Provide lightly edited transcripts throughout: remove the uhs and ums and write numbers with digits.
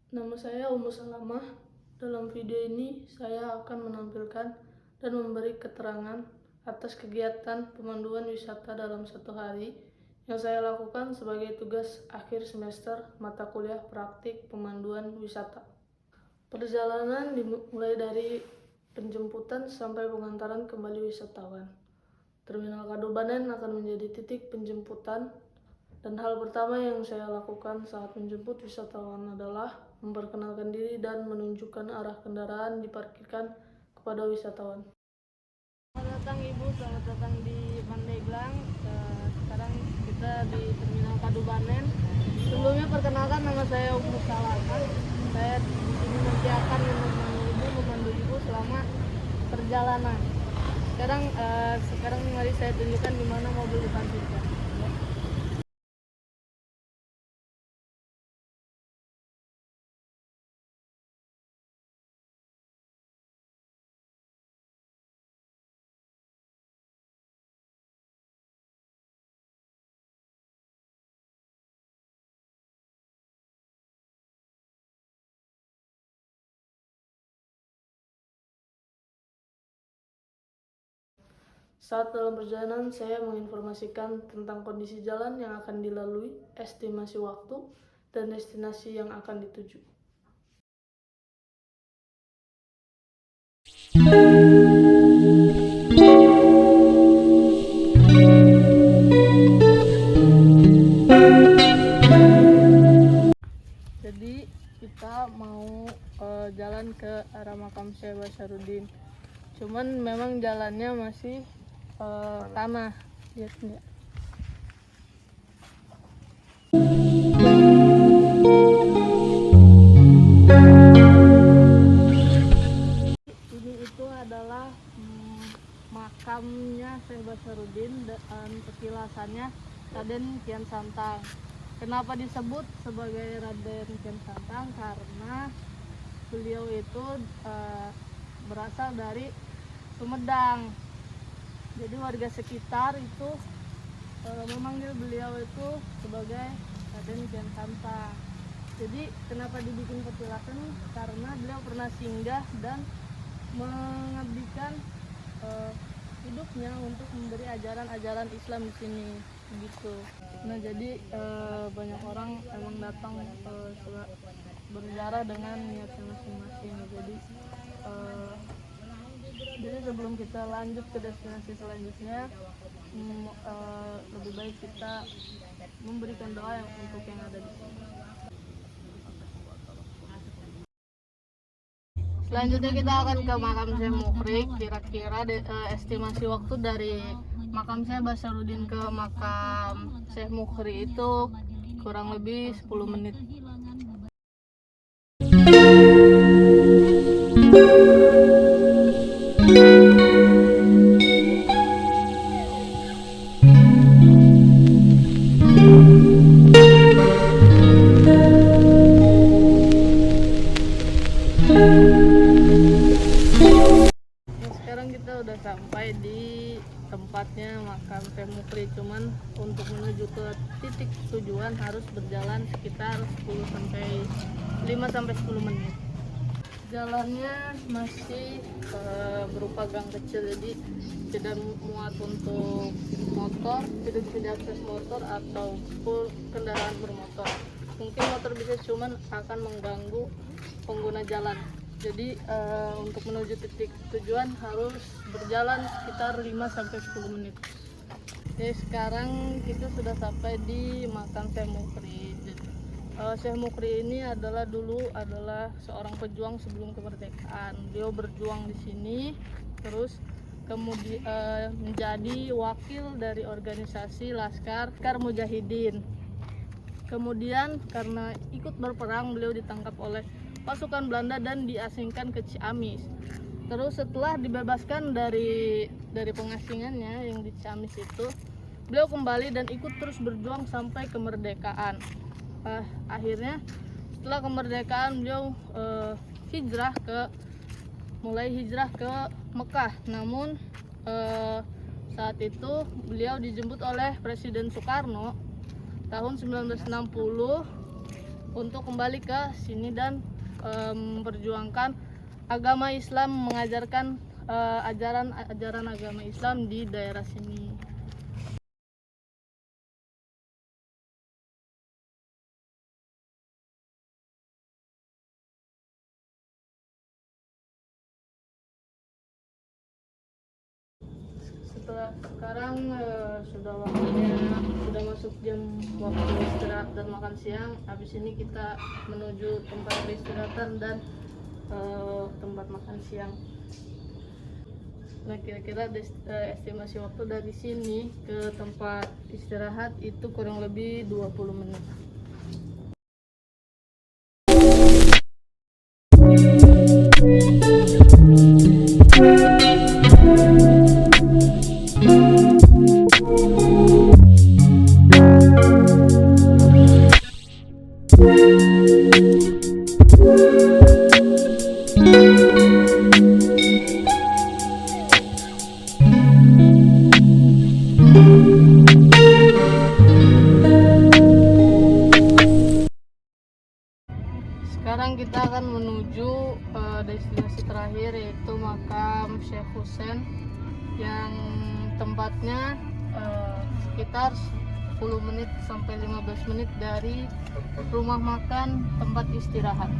Nama saya Ummu Salamah. Dalam video ini saya akan menampilkan dan memberi keterangan atas kegiatan pemanduan wisata dalam satu hari yang saya lakukan sebagai tugas akhir semester mata kuliah praktik pemanduan wisata. Perjalanan dimulai dari penjemputan sampai pengantaran kembali wisatawan. Terminal Kadubanen akan menjadi titik penjemputan, dan hal pertama yang saya lakukan saat menjemput wisatawan adalah memperkenalkan diri dan menunjukkan arah kendaraan diparkirkan kepada wisatawan. Selamat datang Ibu, selamat datang di Pandeglang. Sekarang kita di Terminal Kadubanen. Sebelumnya perkenalkan, nama saya Ummu Salamah. Saya di sini nanti akan memandu Ibu selama perjalanan. Sekarang mari saya tunjukkan di mana mobil diparkirkan. Saat dalam perjalanan, saya menginformasikan tentang kondisi jalan yang akan dilalui, estimasi waktu, dan destinasi yang akan dituju. Jadi kita mau jalan ke arah makam Syekh Basaruddin. Cuman memang jalannya masih tanah, lihat enggak? Ini itu adalah makamnya Syekh Basaruddin dan petilasannya Raden Kian Santang. Kenapa disebut sebagai Raden Kian Santang? Karena beliau itu berasal dari Sumedang. Jadi warga sekitar itu memanggil beliau itu sebagai Raden Kian Santang. Jadi kenapa dibikin petilasan? Karena beliau pernah singgah dan mengabdikan hidupnya untuk memberi ajaran-ajaran Islam di sini, begitu. Nah, jadi banyak orang emang datang berziarah dengan niatnya masing-masing. Jadi sebelum kita lanjut ke destinasi selanjutnya, lebih baik kita memberikan doa untuk yang ada di sini. Selanjutnya kita akan ke makam Syekh Mukri. Kira-kira estimasi waktu dari makam Syekh Basaruddin ke makam Syekh Mukri itu kurang lebih 10 menit. Sekarang kita udah sampai di tempatnya makam Syekh Mukri. Cuman untuk menuju ke titik tujuan harus berjalan sekitar 5-10 menit. Jalannya masih berupa gang kecil, jadi tidak muat untuk motor, tidak bisa diakses motor ataupun kendaraan bermotor. Mungkin motor bisa, cuman akan mengganggu pengguna jalan. Jadi untuk menuju titik tujuan harus berjalan sekitar 5-10 menit. Jadi sekarang kita sudah sampai di makam Syekh Mukri. Syekh Mukri ini dulu adalah seorang pejuang sebelum kemerdekaan. Beliau berjuang di sini, terus kemudian menjadi wakil dari organisasi Laskar Mujahidin. Kemudian karena ikut berperang, beliau ditangkap oleh pasukan Belanda dan diasingkan ke Ciamis. Terus setelah dibebaskan dari pengasingannya yang di Ciamis itu, beliau kembali dan ikut terus berjuang sampai kemerdekaan. Akhirnya setelah kemerdekaan beliau mulai hijrah ke Mekah. Namun saat itu beliau dijemput oleh Presiden Soekarno tahun 1960 untuk kembali ke sini dan memperjuangkan agama Islam, mengajarkan ajaran agama Islam di daerah sini. Sekarang sudah waktunya, sudah masuk jam waktu istirahat dan makan siang. Habis ini kita menuju tempat peristirahatan dan tempat makan siang. Nah, kira-kira estimasi waktu dari sini ke tempat istirahat itu kurang lebih 20 menit. Sekarang kita akan menuju destinasi terakhir, yaitu makam Syekh Husain yang tempatnya sekitar 10 menit sampai 15 menit dari rumah makan tempat istirahat.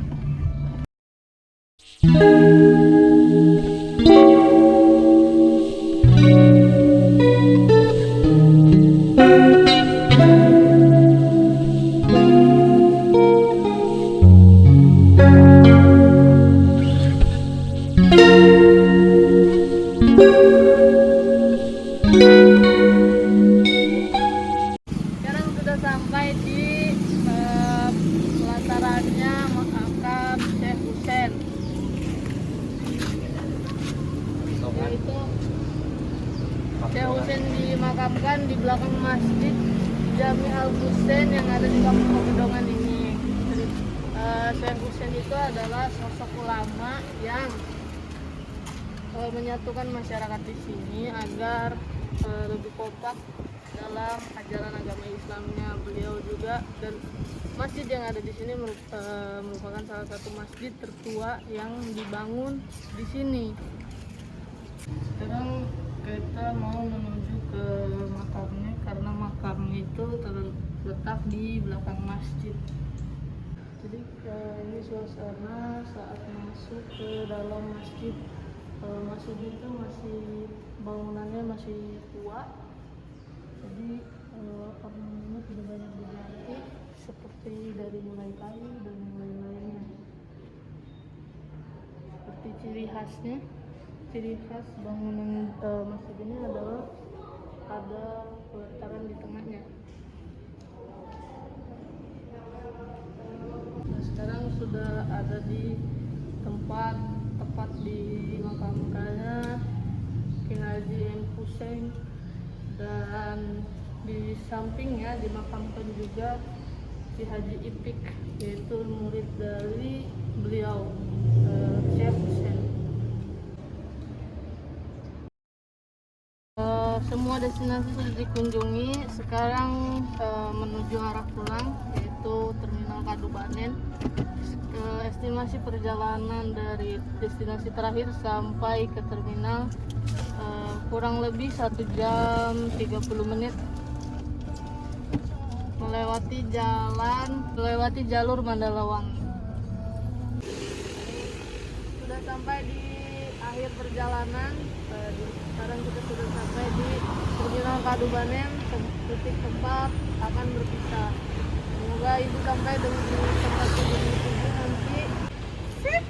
Sekarang sudah sampai di pelatarannya makam Syekh Husain, yaitu Syekh Husain dimakamkan di belakang masjid Jami Al Husain yang ada di Kampung Pegadongan ini. Syekh Husain itu adalah sosok ulama yang menyatukan masyarakat di sini agar lebih kompak dalam ajaran agama Islamnya. Beliau juga dan masjid yang ada di sini merupakan salah satu masjid tertua yang dibangun di sini. Sekarang kita mau menuju ke makamnya karena makamnya itu terletak di belakang masjid. Jadi ini suasana saat masuk ke dalam masjid. Masjid itu bangunannya masih tua, jadi ornamennya tidak banyak diganti seperti dari mulai kayu dan lain-lainnya. Seperti ciri khas bangunan masjid ini adalah ada peletaran di tengahnya. Nah, sekarang sudah ada di tempat tepat dimakamkannya Ki Haji M. Husain, dan di sampingnya dimakamkan juga Ki Haji Ipik, yaitu murid dari beliau Syekh Husain. Semua destinasi sudah dikunjungi. Sekarang menuju arah pulang, yaitu Terminal Kadupaten. Estimasi perjalanan dari destinasi terakhir sampai ke terminal kurang lebih 1 jam 30 menit melewati jalur Mandalawangi. Sudah sampai di akhir perjalanan. Sekarang kita sudah sampai di Terminal Kadupaten, titik tempat akan berpisah. Semoga ibu sampai dengan tempat tujuan nanti. Sip.